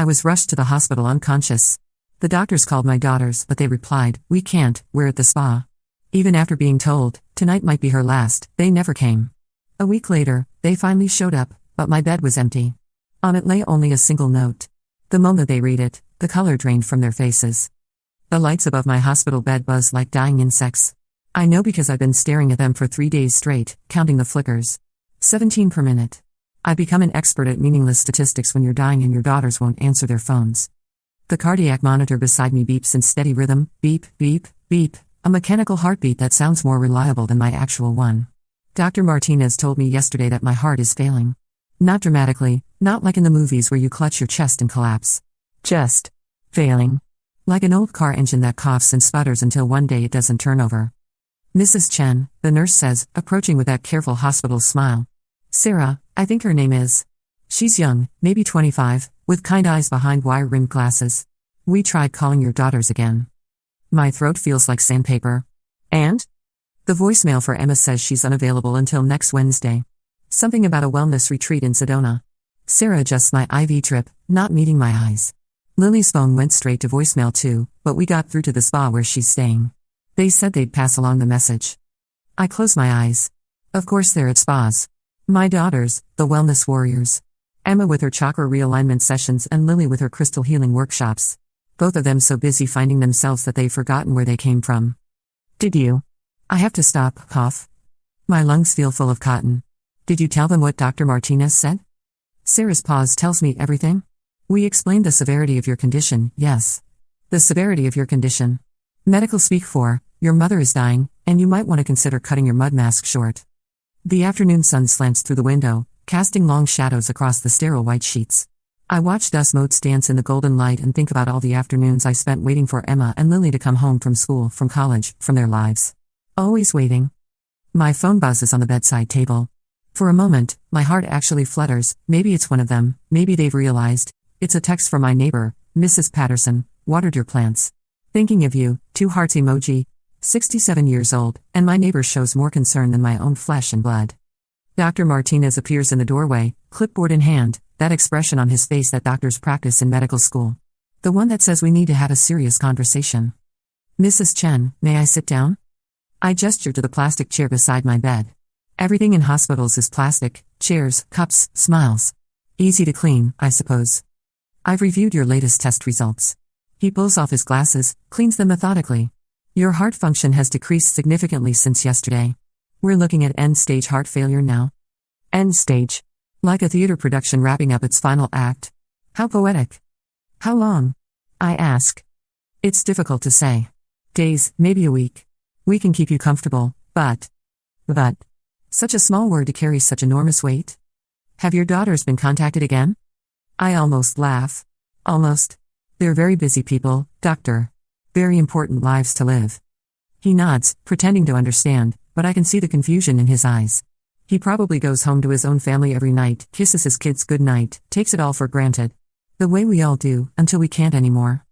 I was rushed to the hospital unconscious. The doctors called my daughters, but they replied, "We can't, we're at the spa." Even after being told, tonight might be her last, they never came. A week later, they finally showed up, but my bed was empty. On it lay only a single note. The moment they read it, the color drained from their faces. The lights above my hospital bed buzzed like dying insects. I know because I've been staring at them for 3 days straight, counting the flickers. 17 per minute. I've become an expert at meaningless statistics when you're dying and your daughters won't answer their phones. The cardiac monitor beside me beeps in steady rhythm, beep, beep, beep, a mechanical heartbeat that sounds more reliable than my actual one. Dr. Martinez told me yesterday that my heart is failing. Not dramatically, not like in the movies where you clutch your chest and collapse. Just failing. Like an old car engine that coughs and sputters until one day it doesn't turn over. Mrs. Chen, the nurse says, approaching with that careful hospital smile. Sarah, I think her name is. She's young, maybe 25, with kind eyes behind wire-rimmed glasses. We tried calling your daughters again. My throat feels like sandpaper. And? The voicemail for Emma says she's unavailable until next Wednesday. Something about a wellness retreat in Sedona. Sarah adjusts my IV drip, not meeting my eyes. Lily's phone went straight to voicemail too, but we got through to the spa where she's staying. They said they'd pass along the message. I close my eyes. Of course they're at spas. My daughters, the wellness warriors. Emma with her chakra realignment sessions and Lily with her crystal healing workshops. Both of them so busy finding themselves that they've forgotten where they came from. Did you? I have to stop, cough. My lungs feel full of cotton. Did you tell them what Dr. Martinez said? Sarah's pause tells me everything. We explained the severity of your condition, yes. The severity of your condition. Medical speak for, your mother is dying, and you might want to consider cutting your mud mask short. The afternoon sun slants through the window, casting long shadows across the sterile white sheets. I watch dust motes dance in the golden light and think about all the afternoons I spent waiting for Emma and Lily to come home from school, from college, from their lives. Always waiting. My phone buzzes on the bedside table. For a moment, my heart actually flutters. Maybe it's one of them, maybe they've realized. It's a text from my neighbor, Mrs. Patterson, watered your plants. Thinking of you, 2 hearts emoji, 67 years old, and my neighbor shows more concern than my own flesh and blood. Dr. Martinez appears in the doorway, clipboard in hand, that expression on his face that doctors practice in medical school. The one that says we need to have a serious conversation. Mrs. Chen, may I sit down? I gesture to the plastic chair beside my bed. Everything in hospitals is plastic, chairs, cups, smiles. Easy to clean, I suppose. I've reviewed your latest test results. He pulls off his glasses, cleans them methodically. Your heart function has decreased significantly since yesterday. We're looking at end-stage heart failure now. End stage. Like a theater production wrapping up its final act. How poetic. How long? I ask. It's difficult to say. Days, maybe a week. We can keep you comfortable, but. Such a small word to carry such enormous weight. Have your daughters been contacted again? I almost laugh. Almost. They're very busy people, doctor. Very important lives to live. He nods, pretending to understand, but I can see the confusion in his eyes. He probably goes home to his own family every night, kisses his kids goodnight, takes it all for granted. The way we all do, until we can't anymore.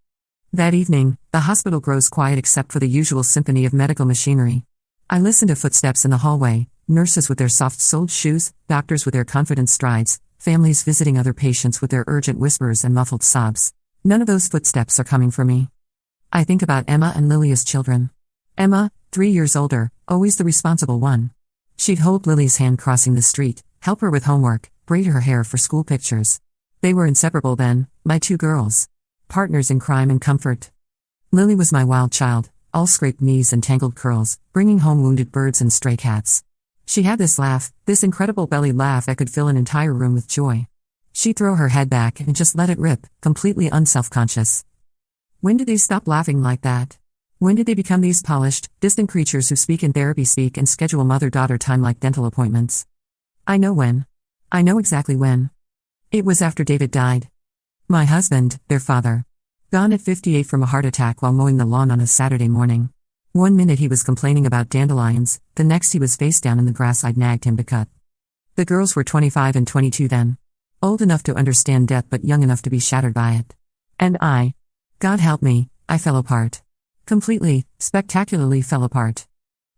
That evening, the hospital grows quiet except for the usual symphony of medical machinery. I listen to footsteps in the hallway, nurses with their soft-soled shoes, doctors with their confident strides, families visiting other patients with their urgent whispers and muffled sobs. None of those footsteps are coming for me. I think about Emma and Lily as children. Emma, 3 years older, always the responsible one. She'd hold Lily's hand crossing the street, help her with homework, braid her hair for school pictures. They were inseparable then, my 2 girls. Partners in crime and comfort. Lily was my wild child, all scraped knees and tangled curls, bringing home wounded birds and stray cats. She had this laugh, this incredible belly laugh that could fill an entire room with joy. She'd throw her head back and just let it rip, completely unself-conscious. When did they stop laughing like that? When did they become these polished, distant creatures who speak in therapy speak and schedule mother-daughter time like dental appointments? I know when. I know exactly when. It was after David died. My husband, their father. Gone at 58 from a heart attack while mowing the lawn on a Saturday morning. One minute he was complaining about dandelions, the next he was face down in the grass I'd nagged him to cut. The girls were 25 and 22 then. Old enough to understand death but young enough to be shattered by it. And I. God help me, I fell apart. Completely, spectacularly fell apart.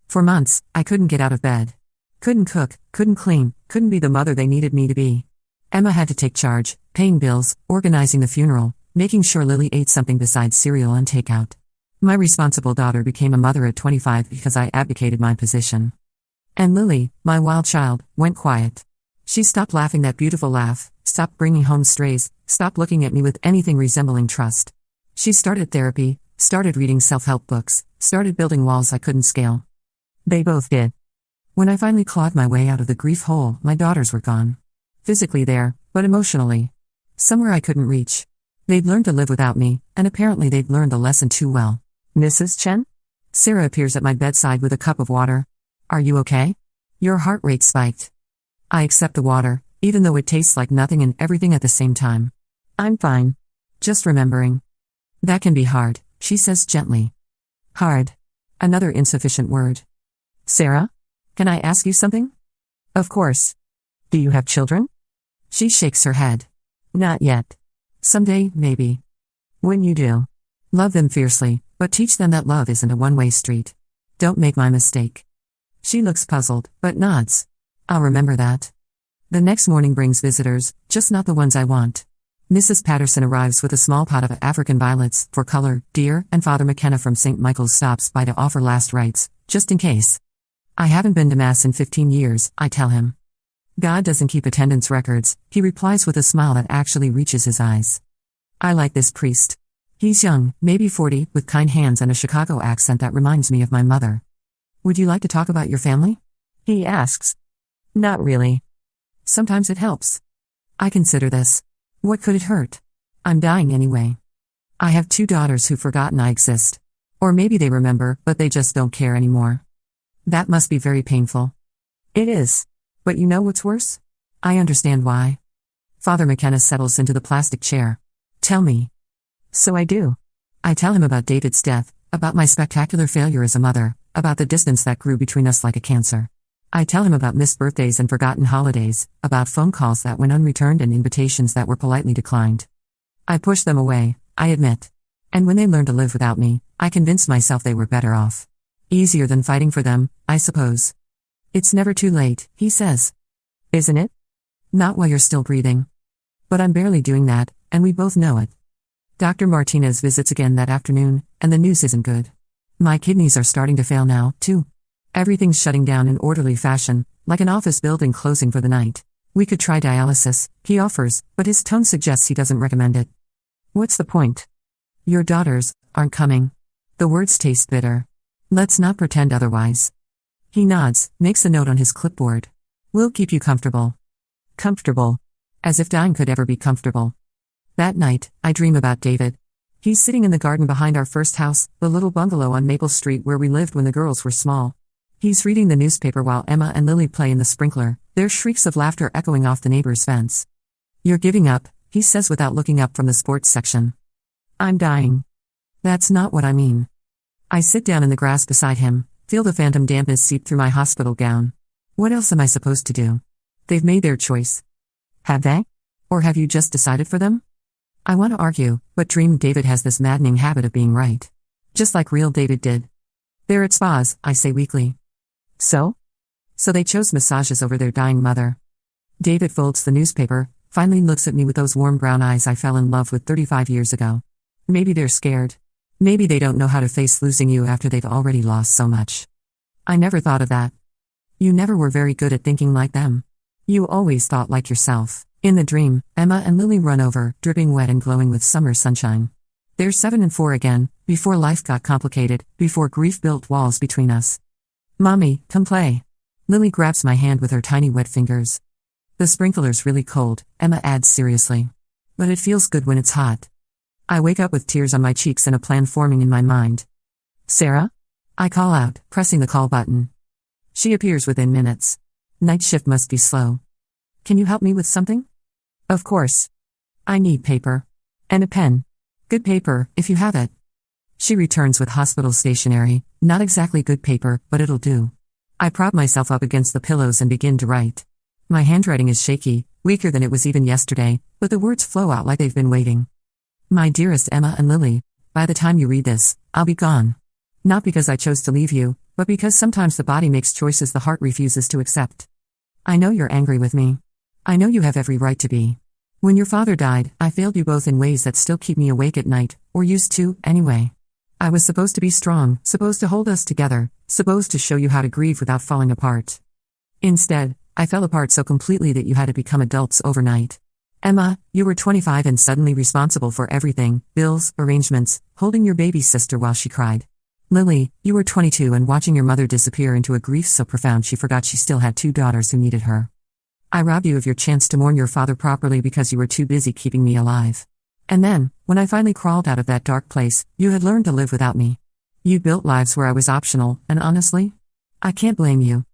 For months, I couldn't get out of bed. Couldn't cook, couldn't clean, couldn't be the mother they needed me to be. Emma had to take charge, paying bills, organizing the funeral, making sure Lily ate something besides cereal and takeout. My responsible daughter became a mother at 25 because I abdicated my position. And Lily, my wild child, went quiet. She stopped laughing that beautiful laugh, stopped bringing home strays, stopped looking at me with anything resembling trust. She started therapy, started reading self-help books, started building walls I couldn't scale. They both did. When I finally clawed my way out of the grief hole, my daughters were gone. Physically there, but emotionally. Somewhere I couldn't reach. They'd learned to live without me, and apparently they'd learned the lesson too well. Mrs. Chen? Sarah appears at my bedside with a cup of water. Are you okay? Your heart rate spiked. I accept the water, even though it tastes like nothing and everything at the same time. I'm fine. Just remembering. That can be hard, she says gently. Hard. Another insufficient word. Sarah? Can I ask you something? Of course. Do you have children? She shakes her head. Not yet. Someday, maybe. When you do, love them fiercely, but teach them that love isn't a one-way street. Don't make my mistake. She looks puzzled, but nods. I'll remember that. The next morning brings visitors, just not the ones I want. Mrs. Patterson arrives with a small pot of African violets, for color, dear, and Father McKenna from St. Michael's stops by to offer last rites, just in case. I haven't been to Mass in 15 years, I tell him. God doesn't keep attendance records, he replies with a smile that actually reaches his eyes. I like this priest. He's young, maybe 40, with kind hands and a Chicago accent that reminds me of my mother. Would you like to talk about your family? He asks. Not really. Sometimes it helps. I consider this. What could it hurt? I'm dying anyway. I have 2 daughters who've forgotten I exist. Or maybe they remember, but they just don't care anymore. That must be very painful. It is. But you know what's worse? I understand why. Father McKenna settles into the plastic chair. Tell me. So I do. I tell him about David's death, about my spectacular failure as a mother, about the distance that grew between us like a cancer. I tell him about missed birthdays and forgotten holidays, about phone calls that went unreturned and invitations that were politely declined. I push them away, I admit. And when they learned to live without me, I convinced myself they were better off. Easier than fighting for them, I suppose. It's never too late, he says. Isn't it? Not while you're still breathing. But I'm barely doing that, and we both know it. Dr. Martinez visits again that afternoon, and the news isn't good. My kidneys are starting to fail now, too. Everything's shutting down in orderly fashion, like an office building closing for the night. We could try dialysis, he offers, but his tone suggests he doesn't recommend it. What's the point? Your daughters aren't coming. The words taste bitter. Let's not pretend otherwise. He nods, makes a note on his clipboard. We'll keep you comfortable. Comfortable. As if dying could ever be comfortable. That night, I dream about David. He's sitting in the garden behind our first house, the little bungalow on Maple Street where we lived when the girls were small. He's reading the newspaper while Emma and Lily play in the sprinkler, their shrieks of laughter echoing off the neighbor's fence. You're giving up, he says without looking up from the sports section. I'm dying. That's not what I mean. I sit down in the grass beside him, feel the phantom dampness seep through my hospital gown. What else am I supposed to do? They've made their choice. Have they? Or have you just decided for them? I want to argue, but Dream David has this maddening habit of being right. Just like real David did. They're at spas, I say weakly. So? So they chose massages over their dying mother. David folds the newspaper, finally looks at me with those warm brown eyes I fell in love with 35 years ago. Maybe they're scared. Maybe they don't know how to face losing you after they've already lost so much. I never thought of that. You never were very good at thinking like them. You always thought like yourself. In the dream, Emma and Lily run over, dripping wet and glowing with summer sunshine. They're 7 and 4 again, before life got complicated, before grief built walls between us. Mommy, come play. Lily grabs my hand with her tiny wet fingers. The sprinkler's really cold, Emma adds seriously. But it feels good when it's hot. I wake up with tears on my cheeks and a plan forming in my mind. Sarah? I call out, pressing the call button. She appears within minutes. Night shift must be slow. Can you help me with something? Of course. I need paper. And a pen. Good paper, if you have it. She returns with hospital stationery, not exactly good paper, but it'll do. I prop myself up against the pillows and begin to write. My handwriting is shaky, weaker than it was even yesterday, but the words flow out like they've been waiting. My dearest Emma and Lily, by the time you read this, I'll be gone. Not because I chose to leave you, but because sometimes the body makes choices the heart refuses to accept. I know you're angry with me. I know you have every right to be. When your father died, I failed you both in ways that still keep me awake at night, or used to, anyway. I was supposed to be strong, supposed to hold us together, supposed to show you how to grieve without falling apart. Instead, I fell apart so completely that you had to become adults overnight. Emma, you were 25 and suddenly responsible for everything, bills, arrangements, holding your baby sister while she cried. Lily, you were 22 and watching your mother disappear into a grief so profound she forgot she still had 2 daughters who needed her. I robbed you of your chance to mourn your father properly because you were too busy keeping me alive. And then, when I finally crawled out of that dark place, you had learned to live without me. You built lives where I was optional, and honestly, I can't blame you.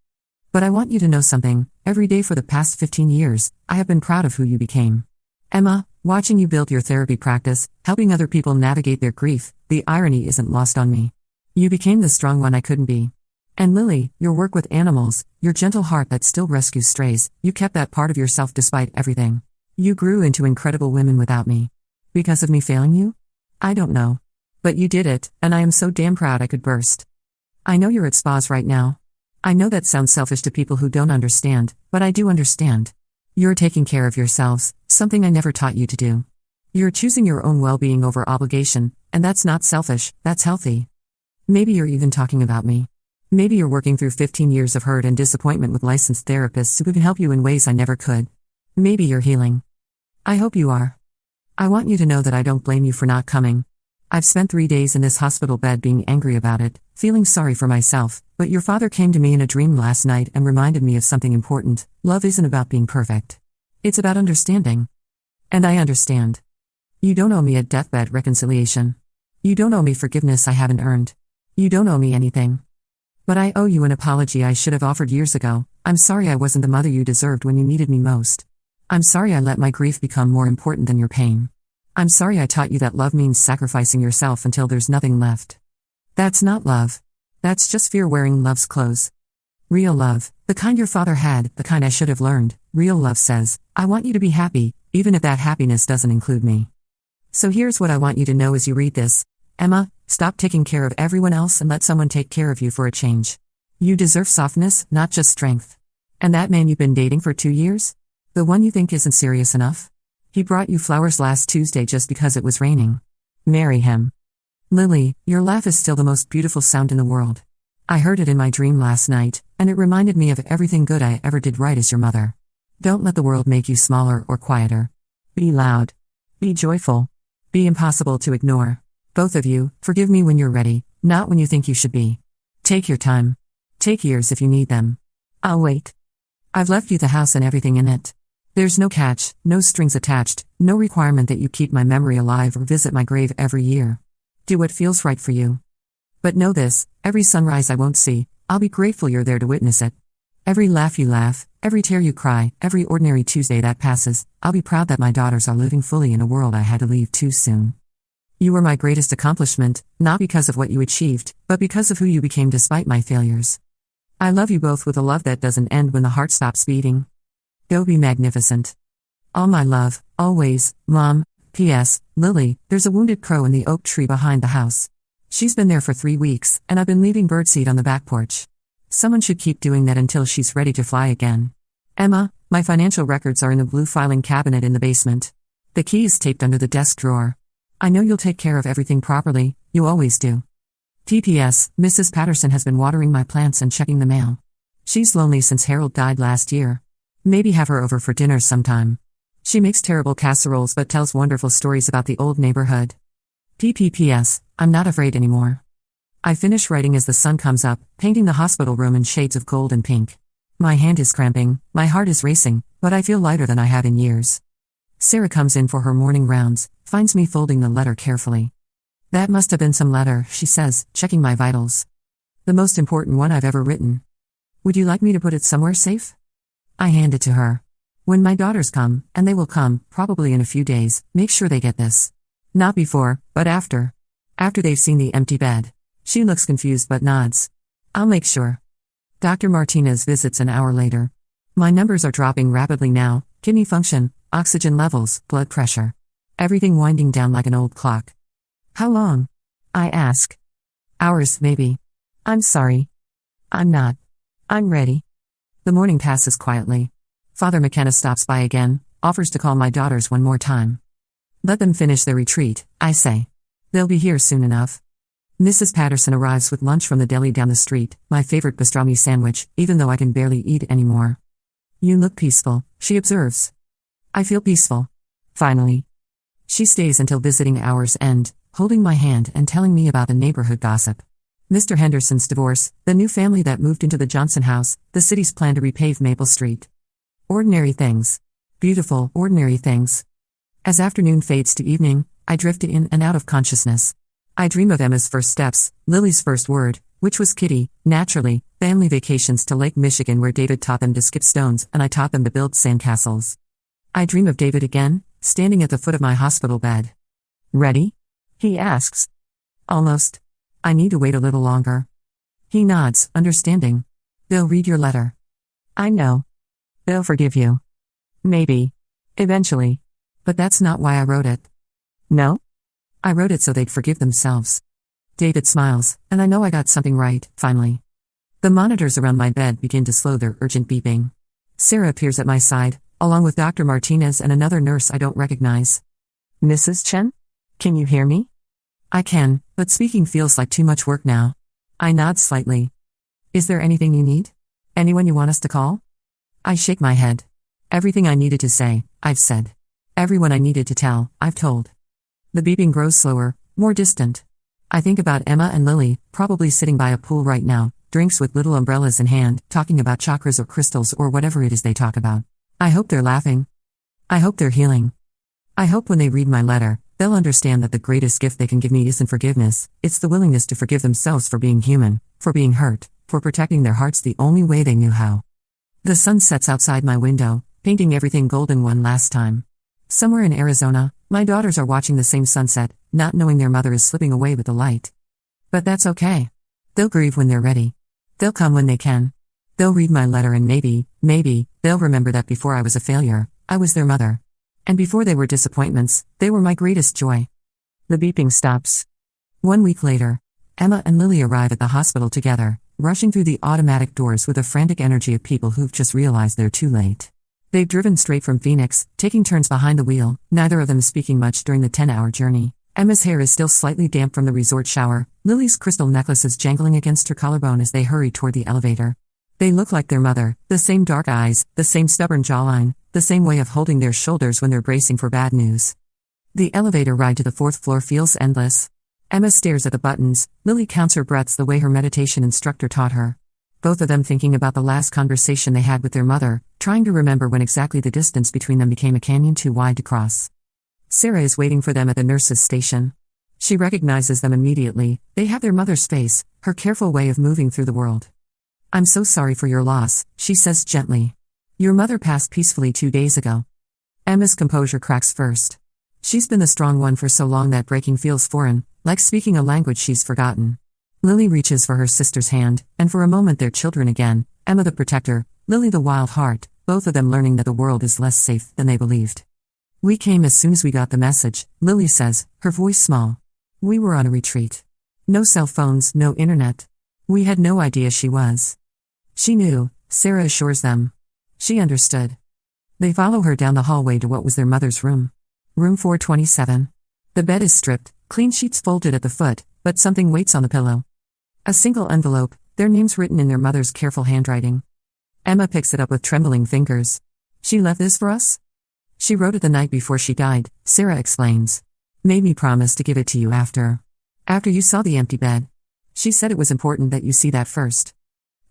But I want you to know something. Every day for the past 15 years, I have been proud of who you became. Emma, watching you build your therapy practice, helping other people navigate their grief, the irony isn't lost on me. You became the strong one I couldn't be. And Lily, your work with animals, your gentle heart that still rescues strays, you kept that part of yourself despite everything. You grew into incredible women without me. Because of me failing you? I don't know. But you did it, and I am so damn proud I could burst. I know you're at spas right now. I know that sounds selfish to people who don't understand, but I do understand. You're taking care of yourselves, something I never taught you to do. You're choosing your own well-being over obligation, and that's not selfish, that's healthy. Maybe you're even talking about me. Maybe you're working through 15 years of hurt and disappointment with licensed therapists who can help you in ways I never could. Maybe you're healing. I hope you are. I want you to know that I don't blame you for not coming. I've spent 3 days in this hospital bed being angry about it, feeling sorry for myself, but your father came to me in a dream last night and reminded me of something important. Love isn't about being perfect. It's about understanding. And I understand. You don't owe me a deathbed reconciliation. You don't owe me forgiveness I haven't earned. You don't owe me anything. But I owe you an apology I should have offered years ago. I'm sorry I wasn't the mother you deserved when you needed me most. I'm sorry I let my grief become more important than your pain. I'm sorry I taught you that love means sacrificing yourself until there's nothing left. That's not love. That's just fear wearing love's clothes. Real love, the kind your father had, the kind I should have learned, real love says, I want you to be happy, even if that happiness doesn't include me. So here's what I want you to know as you read this. Emma, stop taking care of everyone else and let someone take care of you for a change. You deserve softness, not just strength. And that man you've been dating for 2 years? The one you think isn't serious enough? He brought you flowers last Tuesday just because it was raining. Marry him. Lily, your laugh is still the most beautiful sound in the world. I heard it in my dream last night, and it reminded me of everything good I ever did right as your mother. Don't let the world make you smaller or quieter. Be loud. Be joyful. Be impossible to ignore. Both of you, forgive me when you're ready, not when you think you should be. Take your time. Take years if you need them. I'll wait. I've left you the house and everything in it. There's no catch, no strings attached, no requirement that you keep my memory alive or visit my grave every year. Do what feels right for you. But know this, every sunrise I won't see, I'll be grateful you're there to witness it. Every laugh you laugh, every tear you cry, every ordinary Tuesday that passes, I'll be proud that my daughters are living fully in a world I had to leave too soon. You were my greatest accomplishment, not because of what you achieved, but because of who you became despite my failures. I love you both with a love that doesn't end when the heart stops beating. Go be magnificent. All my love, always, Mom. P.S. Lily, there's a wounded crow in the oak tree behind the house. She's been there for 3 weeks, and I've been leaving birdseed on the back porch. Someone should keep doing that until she's ready to fly again. Emma, my financial records are in the blue filing cabinet in the basement. The key is taped under the desk drawer. I know you'll take care of everything properly, you always do. P.P.S. Mrs. Patterson has been watering my plants and checking the mail. She's lonely since Harold died last year. Maybe have her over for dinner sometime. She makes terrible casseroles but tells wonderful stories about the old neighborhood. P.P.P.S. I'm not afraid anymore. I finish writing as the sun comes up, painting the hospital room in shades of gold and pink. My hand is cramping, my heart is racing, but I feel lighter than I have in years. Sarah comes in for her morning rounds, finds me folding the letter carefully. That must have been some letter, she says, checking my vitals. The most important one I've ever written. Would you like me to put it somewhere safe? I hand it to her. When my daughters come, and they will come, probably in a few days, make sure they get this. Not before, but after. After they've seen the empty bed. She looks confused but nods. I'll make sure. Dr. Martinez visits an hour later. My numbers are dropping rapidly now, kidney function, oxygen levels, blood pressure. Everything winding down like an old clock. How long? I ask. Hours, maybe. I'm sorry. I'm not. I'm ready. The morning passes quietly. Father McKenna stops by again, offers to call my daughters one more time. Let them finish their retreat, I say. They'll be here soon enough. Mrs. Patterson arrives with lunch from the deli down the street, my favorite pastrami sandwich, even though I can barely eat anymore. You look peaceful, she observes. I feel peaceful. Finally. She stays until visiting hours end, holding my hand and telling me about the neighborhood gossip. Mr. Henderson's divorce, the new family that moved into the Johnson house, the city's plan to repave Maple Street. Ordinary things. Beautiful, ordinary things. As afternoon fades to evening, I drift in and out of consciousness. I dream of Emma's first steps, Lily's first word, which was kitty, naturally, family vacations to Lake Michigan where David taught them to skip stones and I taught them to build sandcastles. I dream of David again, standing at the foot of my hospital bed. Ready? He asks. Almost. I need to wait a little longer. He nods, understanding. They'll read your letter. I know. They'll forgive you. Maybe. Eventually. But that's not why I wrote it. No? I wrote it so they'd forgive themselves. David smiles, and I know I got something right, finally. The monitors around my bed begin to slow their urgent beeping. Sarah appears at my side, along with Dr. Martinez and another nurse I don't recognize. Mrs. Chen? Can you hear me? I can, but speaking feels like too much work now. I nod slightly. Is there anything you need? Anyone you want us to call? I shake my head. Everything I needed to say, I've said. Everyone I needed to tell, I've told. The beeping grows slower, more distant. I think about Emma and Lily, probably sitting by a pool right now, drinks with little umbrellas in hand, talking about chakras or crystals or whatever it is they talk about. I hope they're laughing. I hope they're healing. I hope when they read my letter, they'll understand that the greatest gift they can give me isn't forgiveness, it's the willingness to forgive themselves for being human, for being hurt, for protecting their hearts the only way they knew how. The sun sets outside my window, painting everything golden one last time. Somewhere in Arizona, my daughters are watching the same sunset, not knowing their mother is slipping away with the light. But that's okay. They'll grieve when they're ready. They'll come when they can. They'll read my letter and maybe, they'll remember that before I was a failure, I was their mother. And before they were disappointments, they were my greatest joy. The beeping stops. 1 week later, Emma and Lily arrive at the hospital together, rushing through the automatic doors with the frantic energy of people who've just realized they're too late. They've driven straight from Phoenix, taking turns behind the wheel, neither of them speaking much during the 10-hour journey. Emma's hair is still slightly damp from the resort shower, Lily's crystal necklace is jangling against her collarbone as they hurry toward the elevator. They look like their mother, the same dark eyes, the same stubborn jawline, the same way of holding their shoulders when they're bracing for bad news. The elevator ride to the 4th floor feels endless. Emma stares at the buttons, Lily counts her breaths the way her meditation instructor taught her. Both of them thinking about the last conversation they had with their mother, trying to remember when exactly the distance between them became a canyon too wide to cross. Sarah is waiting for them at the nurse's station. She recognizes them immediately, they have their mother's face, her careful way of moving through the world. I'm so sorry for your loss, she says gently. Your mother passed peacefully 2 days ago. Emma's composure cracks first. She's been the strong one for so long that breaking feels foreign, like speaking a language she's forgotten. Lily reaches for her sister's hand, and for a moment they're children again, Emma the protector, Lily the wild heart, both of them learning that the world is less safe than they believed. We came as soon as we got the message, Lily says, her voice small. We were on a retreat. No cell phones, no internet. We had no idea she was. She knew, Sarah assures them. She understood. They follow her down the hallway to what was their mother's room. Room 427. The bed is stripped, clean sheets folded at the foot, but something waits on the pillow. A single envelope, their names written in their mother's careful handwriting. Emma picks it up with trembling fingers. She left this for us? She wrote it the night before she died, Sarah explains. Made me promise to give it to you after you saw the empty bed. She said it was important that you see that first.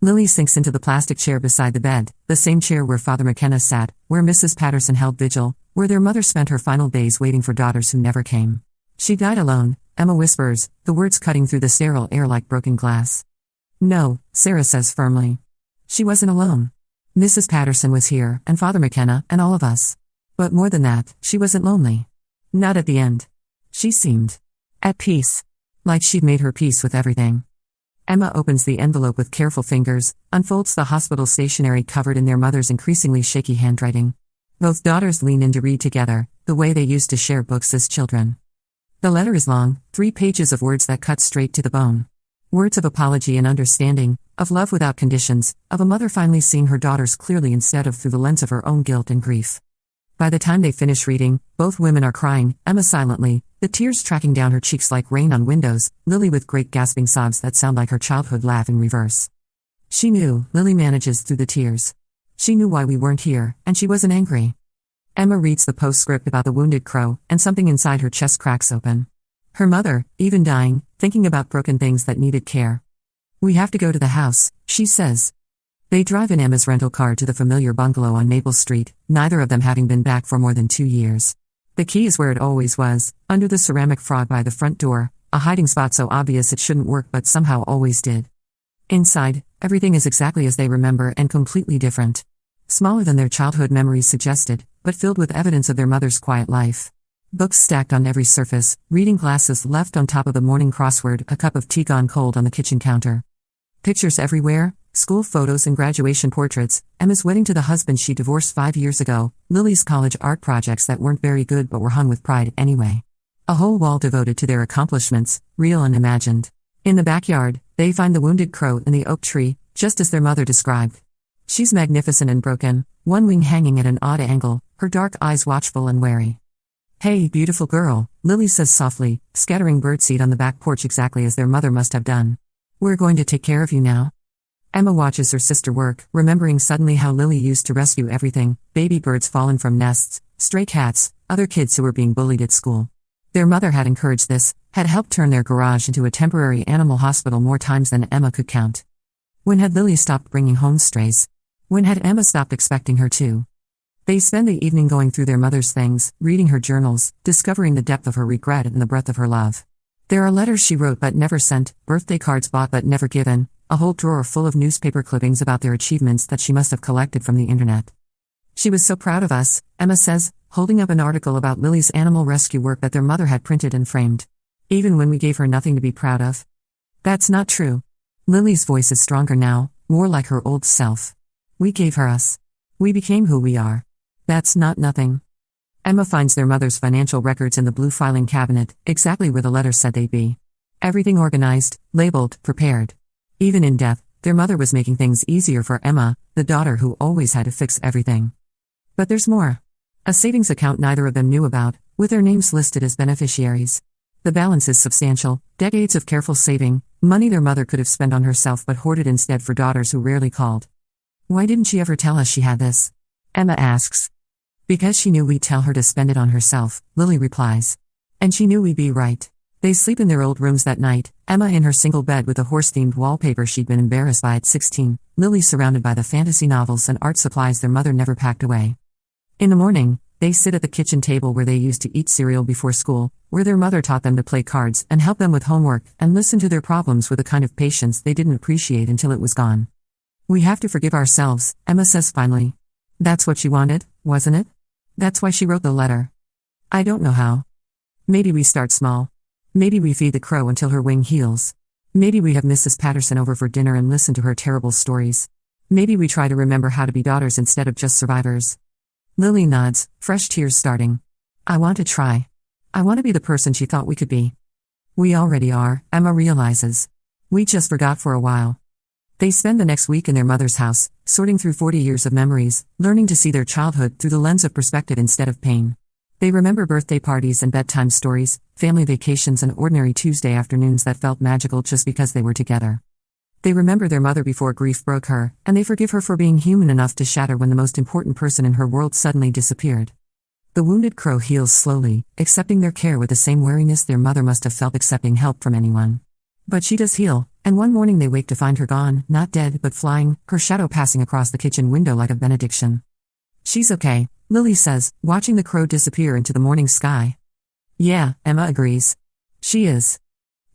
Lily sinks into the plastic chair beside the bed, the same chair where Father McKenna sat, where Mrs. Patterson held vigil, where their mother spent her final days waiting for daughters who never came. She died alone, Emma whispers, the words cutting through the sterile air like broken glass. No, Sarah says firmly. She wasn't alone. Mrs. Patterson was here, and Father McKenna, and all of us. But more than that, she wasn't lonely. Not at the end. She seemed at peace. Like she'd made her peace with everything. Emma opens the envelope with careful fingers, unfolds the hospital stationery covered in their mother's increasingly shaky handwriting. Both daughters lean in to read together, the way they used to share books as children. The letter is long, 3 pages of words that cut straight to the bone. Words of apology and understanding, of love without conditions, of a mother finally seeing her daughters clearly instead of through the lens of her own guilt and grief. By the time they finish reading, both women are crying, Emma silently, the tears tracking down her cheeks like rain on windows, Lily with great gasping sobs that sound like her childhood laugh in reverse. She knew, Lily manages through the tears. She knew why we weren't here, and she wasn't angry. Emma reads the postscript about the wounded crow, and something inside her chest cracks open. Her mother, even dying, thinking about broken things that needed care. We have to go to the house, she says. They drive in Emma's rental car to the familiar bungalow on Maple Street, neither of them having been back for more than 2 years. The key is where it always was, under the ceramic frog by the front door, a hiding spot so obvious it shouldn't work but somehow always did. Inside, everything is exactly as they remember and completely different. Smaller than their childhood memories suggested, but filled with evidence of their mother's quiet life. Books stacked on every surface, reading glasses left on top of the morning crossword, a cup of tea gone cold on the kitchen counter. Pictures everywhere, school photos and graduation portraits, Emma's wedding to the husband she divorced 5 years ago, Lily's college art projects that weren't very good but were hung with pride anyway. A whole wall devoted to their accomplishments, real and imagined. In the backyard, they find the wounded crow in the oak tree, just as their mother described. She's magnificent and broken, one wing hanging at an odd angle, her dark eyes watchful and wary. Hey, beautiful girl, Lily says softly, scattering birdseed on the back porch exactly as their mother must have done. We're going to take care of you now. Emma watches her sister work, remembering suddenly how Lily used to rescue everything, baby birds fallen from nests, stray cats, other kids who were being bullied at school. Their mother had encouraged this, had helped turn their garage into a temporary animal hospital more times than Emma could count. When had Lily stopped bringing home strays? When had Emma stopped expecting her to? They spend the evening going through their mother's things, reading her journals, discovering the depth of her regret and the breadth of her love. There are letters she wrote but never sent, birthday cards bought but never given, a whole drawer full of newspaper clippings about their achievements that she must have collected from the internet. She was so proud of us, Emma says, holding up an article about Lily's animal rescue work that their mother had printed and framed. Even when we gave her nothing to be proud of. That's not true. Lily's voice is stronger now, more like her old self. We gave her us. We became who we are. That's not nothing. Emma finds their mother's financial records in the blue filing cabinet, exactly where the letter said they'd be. Everything organized, labeled, prepared. Even in death, their mother was making things easier for Emma, the daughter who always had to fix everything. But there's more. A savings account neither of them knew about, with their names listed as beneficiaries. The balance is substantial, decades of careful saving, money their mother could have spent on herself but hoarded instead for daughters who rarely called. Why didn't she ever tell us she had this? Emma asks. Because she knew we'd tell her to spend it on herself, Lily replies. And she knew we'd be right. They sleep in their old rooms that night, Emma in her single bed with the horse-themed wallpaper she'd been embarrassed by at 16, Lily surrounded by the fantasy novels and art supplies their mother never packed away. In the morning, they sit at the kitchen table where they used to eat cereal before school, where their mother taught them to play cards and help them with homework and listen to their problems with a kind of patience they didn't appreciate until it was gone. We have to forgive ourselves, Emma says finally. That's what she wanted, wasn't it? That's why she wrote the letter. I don't know how. Maybe we start small. Maybe we feed the crow until her wing heals. Maybe we have Mrs. Patterson over for dinner and listen to her terrible stories. Maybe we try to remember how to be daughters instead of just survivors. Lily nods, fresh tears starting. I want to try. I want to be the person she thought we could be. We already are, Emma realizes. We just forgot for a while. They spend the next week in their mother's house, sorting through 40 years of memories, learning to see their childhood through the lens of perspective instead of pain. They remember birthday parties and bedtime stories, family vacations and ordinary Tuesday afternoons that felt magical just because they were together. They remember their mother before grief broke her, and they forgive her for being human enough to shatter when the most important person in her world suddenly disappeared. The wounded crow heals slowly, accepting their care with the same wariness their mother must have felt accepting help from anyone. But she does heal, and one morning they wake to find her gone, not dead but flying, her shadow passing across the kitchen window like a benediction. She's okay, Lily says, watching the crow disappear into the morning sky. Yeah, Emma agrees. She is.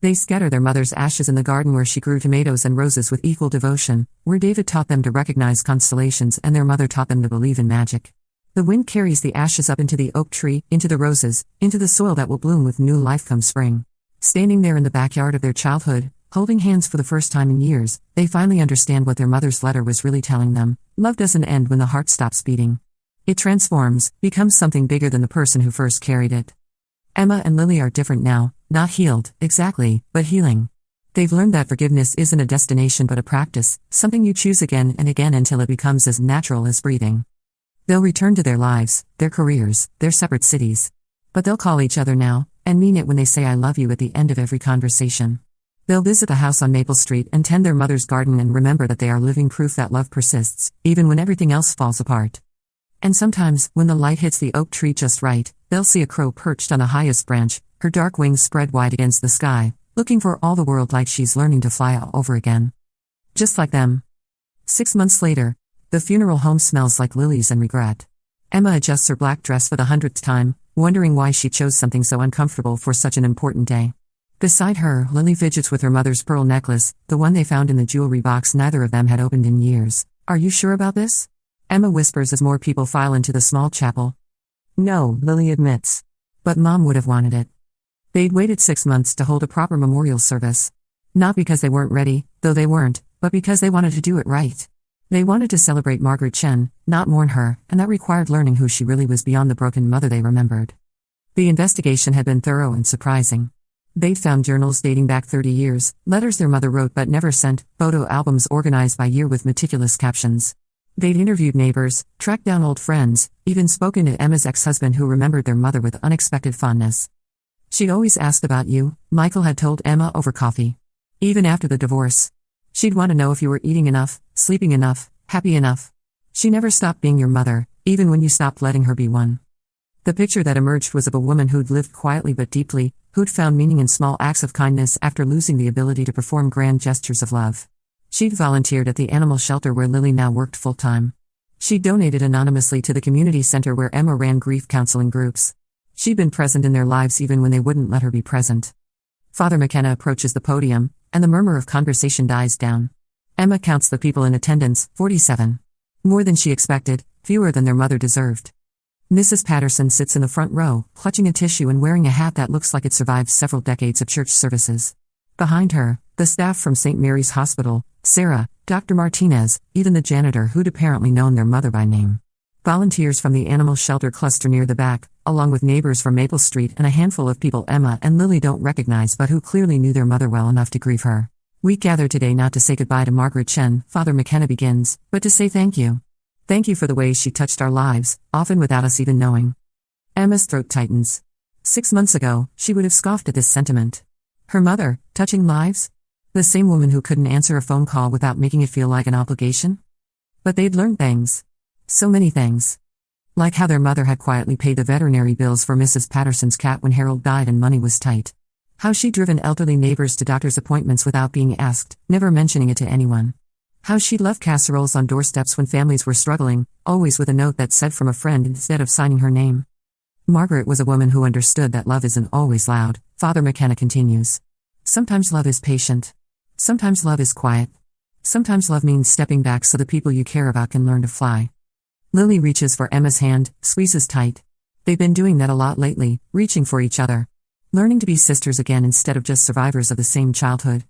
They scatter their mother's ashes in the garden where she grew tomatoes and roses with equal devotion, where David taught them to recognize constellations and their mother taught them to believe in magic. The wind carries the ashes up into the oak tree, into the roses, into the soil that will bloom with new life come spring. Standing there in the backyard of their childhood, holding hands for the first time in years, they finally understand what their mother's letter was really telling them. Love doesn't end when the heart stops beating. It transforms, becomes something bigger than the person who first carried it. Emma and Lily are different now, not healed, exactly, but healing. They've learned that forgiveness isn't a destination but a practice, something you choose again and again until it becomes as natural as breathing. They'll return to their lives, their careers, their separate cities. But they'll call each other now, and mean it when they say I love you at the end of every conversation. They'll visit the house on Maple Street and tend their mother's garden and remember that they are living proof that love persists, even when everything else falls apart. And sometimes, when the light hits the oak tree just right, they'll see a crow perched on the highest branch, her dark wings spread wide against the sky, looking for all the world like she's learning to fly all over again. Just like them. 6 months later, the funeral home smells like lilies and regret. Emma adjusts her black dress for the 100th time, wondering why she chose something so uncomfortable for such an important day. Beside her, Lily fidgets with her mother's pearl necklace, the one they found in the jewelry box neither of them had opened in years. Are you sure about this? Emma whispers as more people file into the small chapel. No, Lily admits. But Mom would have wanted it. They'd waited 6 months to hold a proper memorial service. Not because they weren't ready, though they weren't, but because they wanted to do it right. They wanted to celebrate Margaret Chen, not mourn her, and that required learning who she really was beyond the broken mother they remembered. The investigation had been thorough and surprising. They'd found journals dating back 30 years, letters their mother wrote but never sent, photo albums organized by year with meticulous captions. They'd interviewed neighbors, tracked down old friends, even spoken to Emma's ex-husband who remembered their mother with unexpected fondness. She'd always asked about you, Michael had told Emma over coffee. Even after the divorce. She'd want to know if you were eating enough, sleeping enough, happy enough. She never stopped being your mother, even when you stopped letting her be one. The picture that emerged was of a woman who'd lived quietly but deeply, who'd found meaning in small acts of kindness after losing the ability to perform grand gestures of love. She'd volunteered at the animal shelter where Lily now worked full-time. She'd donated anonymously to the community center where Emma ran grief counseling groups. She'd been present in their lives even when they wouldn't let her be present. Father McKenna approaches the podium, and the murmur of conversation dies down. Emma counts the people in attendance, 47. More than she expected, fewer than their mother deserved. Mrs. Patterson sits in the front row, clutching a tissue and wearing a hat that looks like it survived several decades of church services. Behind her, the staff from St. Mary's Hospital, Sarah, Dr. Martinez, even the janitor who'd apparently known their mother by name. Volunteers from the animal shelter cluster near the back, along with neighbors from Maple Street and a handful of people Emma and Lily don't recognize but who clearly knew their mother well enough to grieve her. We gather today not to say goodbye to Margaret Chen, Father McKenna begins, but to say thank you. Thank you for the ways she touched our lives, often without us even knowing. Emma's throat tightens. 6 months ago, she would have scoffed at this sentiment. Her mother, touching lives? The same woman who couldn't answer a phone call without making it feel like an obligation? But they'd learned things. So many things. Like how their mother had quietly paid the veterinary bills for Mrs. Patterson's cat when Harold died and money was tight. How she'd driven elderly neighbors to doctor's appointments without being asked, never mentioning it to anyone. How she'd left casseroles on doorsteps when families were struggling, always with a note that said from a friend instead of signing her name. Margaret was a woman who understood that love isn't always loud, Father McKenna continues. Sometimes love is patient. Sometimes love is quiet. Sometimes love means stepping back so the people you care about can learn to fly. Lily reaches for Emma's hand, squeezes tight. They've been doing that a lot lately, reaching for each other. Learning to be sisters again instead of just survivors of the same childhood.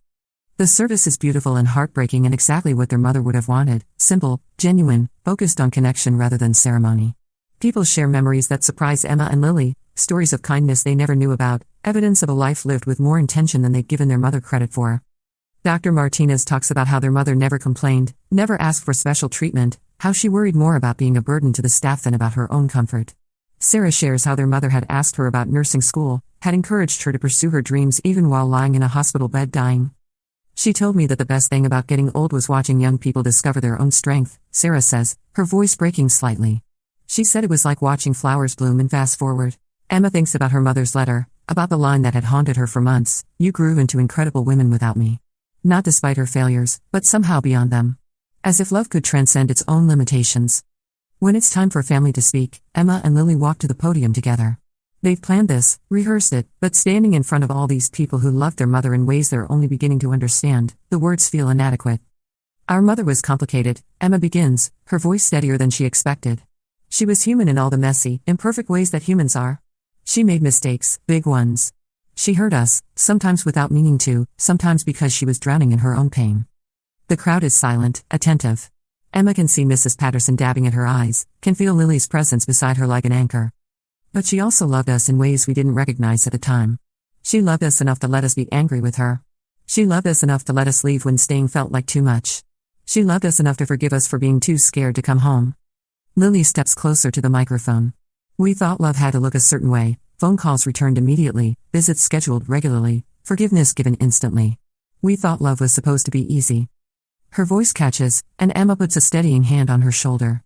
The service is beautiful and heartbreaking and exactly what their mother would have wanted, simple, genuine, focused on connection rather than ceremony. People share memories that surprise Emma and Lily, stories of kindness they never knew about, evidence of a life lived with more intention than they'd given their mother credit for. Dr. Martinez talks about how their mother never complained, never asked for special treatment, how she worried more about being a burden to the staff than about her own comfort. Sarah shares how their mother had asked her about nursing school, had encouraged her to pursue her dreams even while lying in a hospital bed dying. She told me that the best thing about getting old was watching young people discover their own strength, Sarah says, her voice breaking slightly. She said it was like watching flowers bloom and fast forward. Emma thinks about her mother's letter, about the line that had haunted her for months, "You grew into incredible women without me." Not despite her failures, but somehow beyond them. As if love could transcend its own limitations. When it's time for family to speak, Emma and Lily walk to the podium together. They've planned this, rehearsed it, but standing in front of all these people who loved their mother in ways they're only beginning to understand, the words feel inadequate. Our mother was complicated, Emma begins, her voice steadier than she expected. She was human in all the messy, imperfect ways that humans are. She made mistakes, big ones. She hurt us, sometimes without meaning to, sometimes because she was drowning in her own pain. The crowd is silent, attentive. Emma can see Mrs. Patterson dabbing at her eyes, can feel Lily's presence beside her like an anchor. But she also loved us in ways we didn't recognize at the time. She loved us enough to let us be angry with her. She loved us enough to let us leave when staying felt like too much. She loved us enough to forgive us for being too scared to come home. Lily steps closer to the microphone. We thought love had to look a certain way, phone calls returned immediately, visits scheduled regularly, forgiveness given instantly. We thought love was supposed to be easy. Her voice catches, and Emma puts a steadying hand on her shoulder.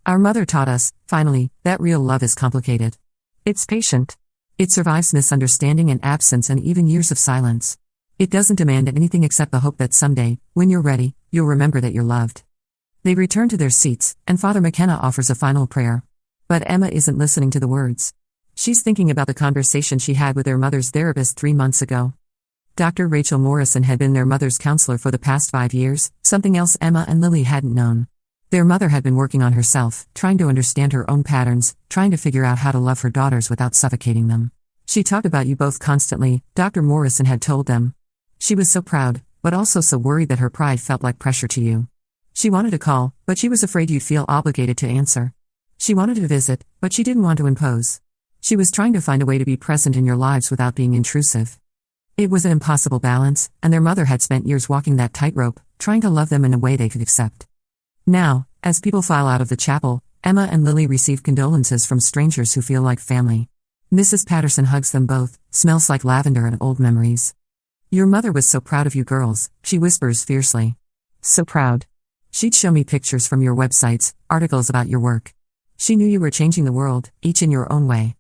Our mother taught us, finally, that real love is complicated. It's patient. It survives misunderstanding and absence and even years of silence. It doesn't demand anything except the hope that someday, when you're ready, you'll remember that you're loved. They return to their seats, and Father McKenna offers a final prayer. But Emma isn't listening to the words. She's thinking about the conversation she had with their mother's therapist 3 months ago. Dr. Rachel Morrison had been their mother's counselor for the past 5 years, something else Emma and Lily hadn't known. Their mother had been working on herself, trying to understand her own patterns, trying to figure out how to love her daughters without suffocating them. She talked about you both constantly, Dr. Morrison had told them. She was so proud, but also so worried that her pride felt like pressure to you. She wanted to call, but she was afraid you'd feel obligated to answer. She wanted to visit, but she didn't want to impose. She was trying to find a way to be present in your lives without being intrusive. It was an impossible balance, and their mother had spent years walking that tightrope, trying to love them in a way they could accept. Now, as people file out of the chapel, Emma and Lily receive condolences from strangers who feel like family. Mrs. Patterson hugs them both, smells like lavender and old memories. Your mother was so proud of you girls, she whispers fiercely. So proud. She'd show me pictures from your websites, articles about your work. She knew you were changing the world, each in your own way.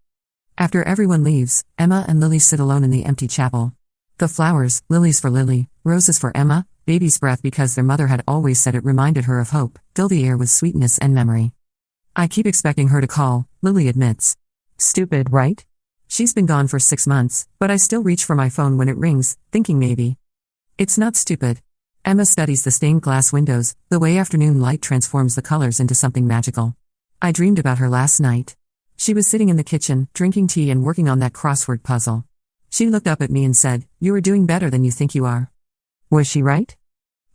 After everyone leaves, Emma and Lily sit alone in the empty chapel. The flowers, lilies for Lily, roses for Emma, baby's breath because their mother had always said it reminded her of hope, fill the air with sweetness and memory. I keep expecting her to call, Lily admits. Stupid, right? She's been gone for 6 months, but I still reach for my phone when it rings, thinking maybe. It's not stupid. Emma studies the stained glass windows, the way afternoon light transforms the colors into something magical. I dreamed about her last night. She was sitting in the kitchen, drinking tea and working on that crossword puzzle. She looked up at me and said, "You are doing better than you think you are." Was she right?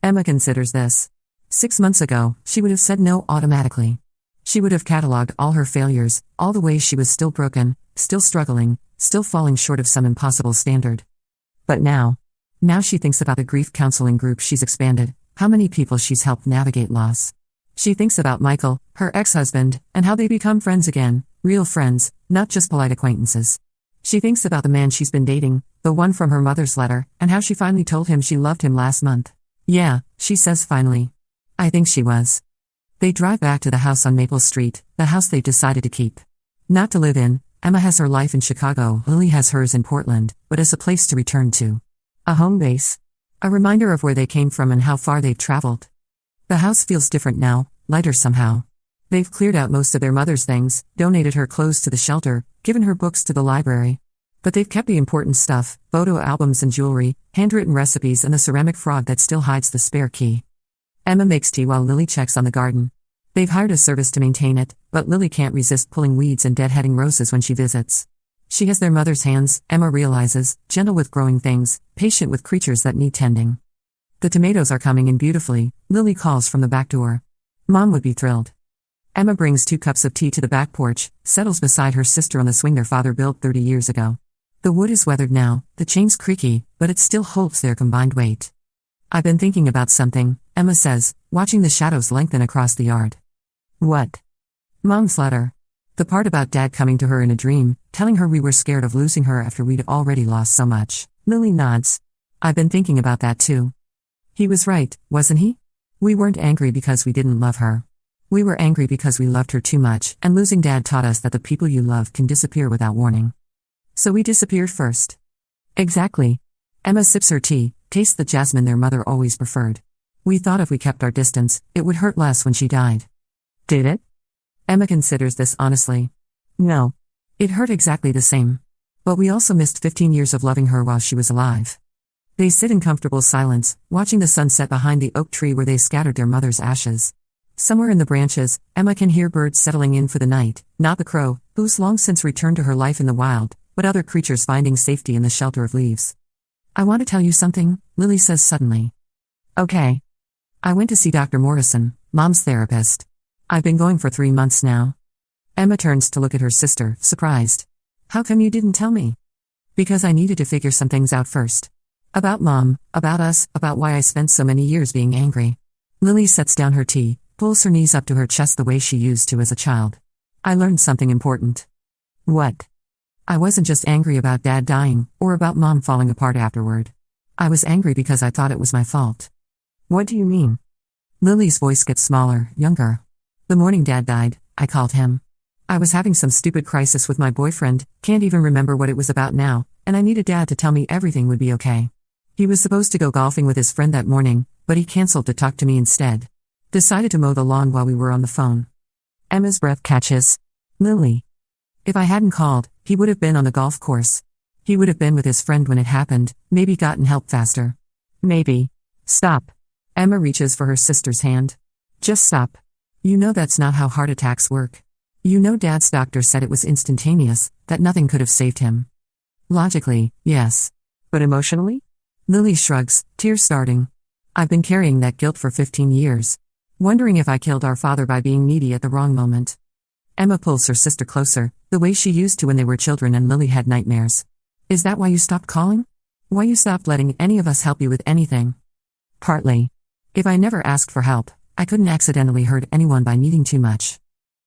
Emma considers this. 6 months ago, she would have said no automatically. She would have catalogued all her failures, all the ways she was still broken, still struggling, still falling short of some impossible standard. But now she thinks about the grief counseling group she's expanded, how many people she's helped navigate loss. She thinks about Michael, her ex-husband, and how they become friends again, real friends, not just polite acquaintances. She thinks about the man she's been dating, the one from her mother's letter, and how she finally told him she loved him last month. Yeah, she says finally. I think she was. They drive back to the house on Maple Street, the house they've decided to keep. Not to live in, Emma has her life in Chicago, Lily has hers in Portland, but as a place to return to. A home base. A reminder of where they came from and how far they've traveled. The house feels different now, lighter somehow. They've cleared out most of their mother's things, donated her clothes to the shelter, given her books to the library. But they've kept the important stuff, photo albums and jewelry, handwritten recipes and the ceramic frog that still hides the spare key. Emma makes tea while Lily checks on the garden. They've hired a service to maintain it, but Lily can't resist pulling weeds and deadheading roses when she visits. She has their mother's hands, Emma realizes, gentle with growing things, patient with creatures that need tending. The tomatoes are coming in beautifully, Lily calls from the back door. Mom would be thrilled. Emma brings 2 cups of tea to the back porch, settles beside her sister on the swing their father built 30 years ago. The wood is weathered now, the chain's creaky, but it still holds their combined weight. I've been thinking about something, Emma says, watching the shadows lengthen across the yard. What? Mom's letter. The part about Dad coming to her in a dream, telling her we were scared of losing her after we'd already lost so much. Lily nods. I've been thinking about that too. He was right, wasn't he? We weren't angry because we didn't love her. We were angry because we loved her too much, and losing Dad taught us that the people you love can disappear without warning. So we disappeared first. Exactly. Emma sips her tea, tastes the jasmine their mother always preferred. We thought if we kept our distance, it would hurt less when she died. Did it? Emma considers this honestly. No. It hurt exactly the same. But we also missed 15 years of loving her while she was alive. They sit in comfortable silence, watching the sun set behind the oak tree where they scattered their mother's ashes. Somewhere in the branches, Emma can hear birds settling in for the night, not the crow, who's long since returned to her life in the wild, but other creatures finding safety in the shelter of leaves. I want to tell you something, Lily says suddenly. Okay. I went to see Dr. Morrison, Mom's therapist. I've been going for 3 months now. Emma turns to look at her sister, surprised. How come you didn't tell me? Because I needed to figure some things out first. About Mom, about us, about why I spent so many years being angry. Lily sets down her tea, pulls her knees up to her chest the way she used to as a child. I learned something important. What? I wasn't just angry about Dad dying, or about Mom falling apart afterward. I was angry because I thought it was my fault. What do you mean? Lily's voice gets smaller, younger. The morning Dad died, I called him. I was having some stupid crisis with my boyfriend, can't even remember what it was about now, and I needed Dad to tell me everything would be okay. He was supposed to go golfing with his friend that morning, but he canceled to talk to me instead. Decided to mow the lawn while we were on the phone. Emma's breath catches. Lily. If I hadn't called, he would have been on the golf course. He would have been with his friend when it happened, maybe gotten help faster. Maybe. Stop. Emma reaches for her sister's hand. Just stop. You know that's not how heart attacks work. You know Dad's doctor said it was instantaneous, that nothing could have saved him. Logically, yes. But emotionally? Lily shrugs, tears starting. I've been carrying that guilt for 15 years. Wondering if I killed our father by being needy at the wrong moment. Emma pulls her sister closer, the way she used to when they were children and Lily had nightmares. Is that why you stopped calling? Why you stopped letting any of us help you with anything? Partly. If I never asked for help, I couldn't accidentally hurt anyone by needing too much.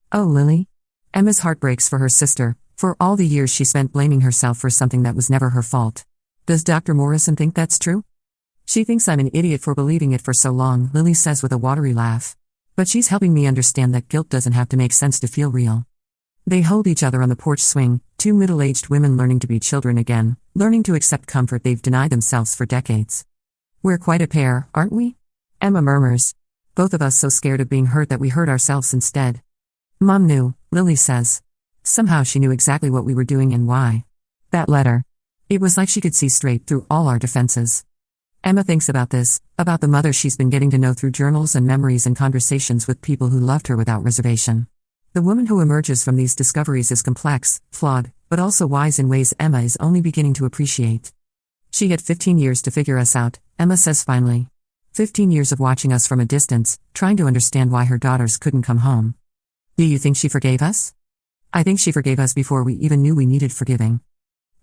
Oh, Lily? Emma's heart breaks for her sister, for all the years she spent blaming herself for something that was never her fault. Does Dr. Morrison think that's true? She thinks I'm an idiot for believing it for so long, Lily says with a watery laugh. But she's helping me understand that guilt doesn't have to make sense to feel real. They hold each other on the porch swing, two middle-aged women learning to be children again, learning to accept comfort they've denied themselves for decades. We're quite a pair, aren't we? Emma murmurs. Both of us so scared of being hurt that we hurt ourselves instead. Mom knew, Lily says. Somehow she knew exactly what we were doing and why. That letter. It was like she could see straight through all our defenses. Emma thinks about this, about the mother she's been getting to know through journals and memories and conversations with people who loved her without reservation. The woman who emerges from these discoveries is complex, flawed, but also wise in ways Emma is only beginning to appreciate. She had 15 years to figure us out, Emma says finally. 15 years of watching us from a distance, trying to understand why her daughters couldn't come home. Do you think she forgave us? I think she forgave us before we even knew we needed forgiving.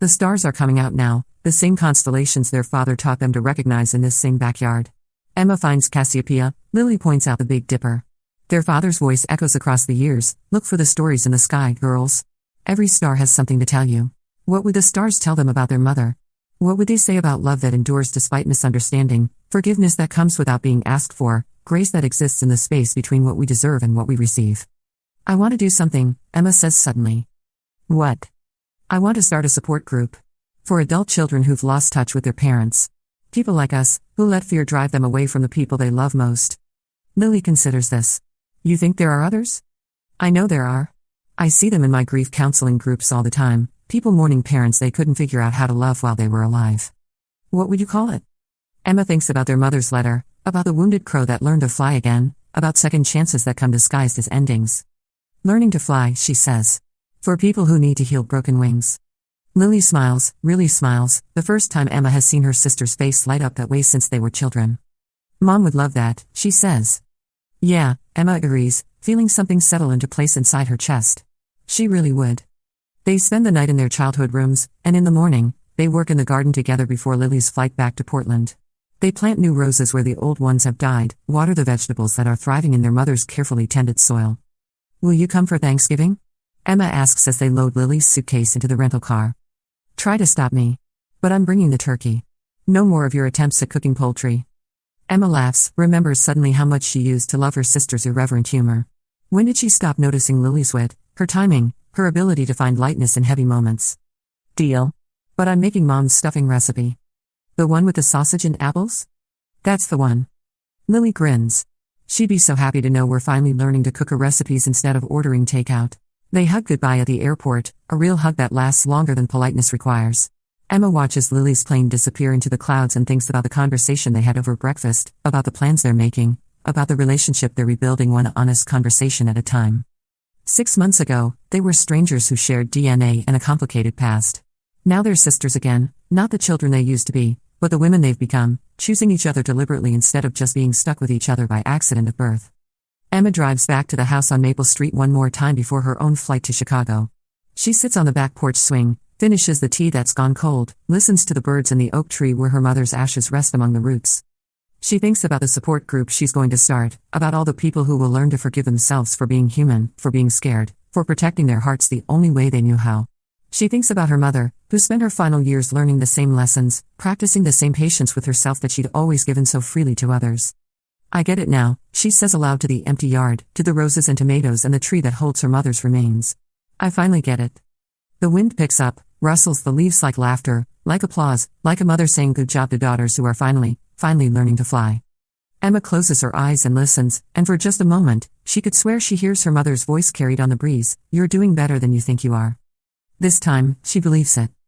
The stars are coming out now, the same constellations their father taught them to recognize in this same backyard. Emma finds Cassiopeia, Lily points out the Big Dipper. Their father's voice echoes across the years, look for the stories in the sky, girls. Every star has something to tell you. What would the stars tell them about their mother? What would they say about love that endures despite misunderstanding, forgiveness that comes without being asked for, grace that exists in the space between what we deserve and what we receive? I want to do something, Emma says suddenly. What? I want to start a support group. For adult children who've lost touch with their parents. People like us, who let fear drive them away from the people they love most. Lily considers this. You think there are others? I know there are. I see them in my grief counseling groups all the time, people mourning parents they couldn't figure out how to love while they were alive. What would you call it? Emma thinks about their mother's letter, about the wounded crow that learned to fly again, about second chances that come disguised as endings. Learning to fly, she says. For people who need to heal broken wings. Lily smiles, really smiles, the first time Emma has seen her sister's face light up that way since they were children. Mom would love that, she says. Yeah, Emma agrees, feeling something settle into place inside her chest. She really would. They spend the night in their childhood rooms, and in the morning, they work in the garden together before Lily's flight back to Portland. They plant new roses where the old ones have died, water the vegetables that are thriving in their mother's carefully tended soil. Will you come for Thanksgiving? Emma asks as they load Lily's suitcase into the rental car. Try to stop me. But I'm bringing the turkey. No more of your attempts at cooking poultry. Emma laughs, remembers suddenly how much she used to love her sister's irreverent humor. When did she stop noticing Lily's wit, her timing, her ability to find lightness in heavy moments? Deal. But I'm making Mom's stuffing recipe. The one with the sausage and apples? That's the one. Lily grins. She'd be so happy to know we're finally learning to cook her recipes instead of ordering takeout. They hug goodbye at the airport, a real hug that lasts longer than politeness requires. Emma watches Lily's plane disappear into the clouds and thinks about the conversation they had over breakfast, about the plans they're making, about the relationship they're rebuilding one honest conversation at a time. 6 months ago, they were strangers who shared DNA and a complicated past. Now they're sisters again, not the children they used to be, but the women they've become, choosing each other deliberately instead of just being stuck with each other by accident of birth. Emma drives back to the house on Maple Street one more time before her own flight to Chicago. She sits on the back porch swing, finishes the tea that's gone cold, listens to the birds in the oak tree where her mother's ashes rest among the roots. She thinks about the support group she's going to start, about all the people who will learn to forgive themselves for being human, for being scared, for protecting their hearts the only way they knew how. She thinks about her mother, who spent her final years learning the same lessons, practicing the same patience with herself that she'd always given so freely to others. I get it now, she says aloud to the empty yard, to the roses and tomatoes and the tree that holds her mother's remains. I finally get it. The wind picks up, rustles the leaves like laughter, like applause, like a mother saying good job to daughters who are finally learning to fly. Emma closes her eyes and listens, and for just a moment, she could swear she hears her mother's voice carried on the breeze, "You're doing better than you think you are." This time, she believes it.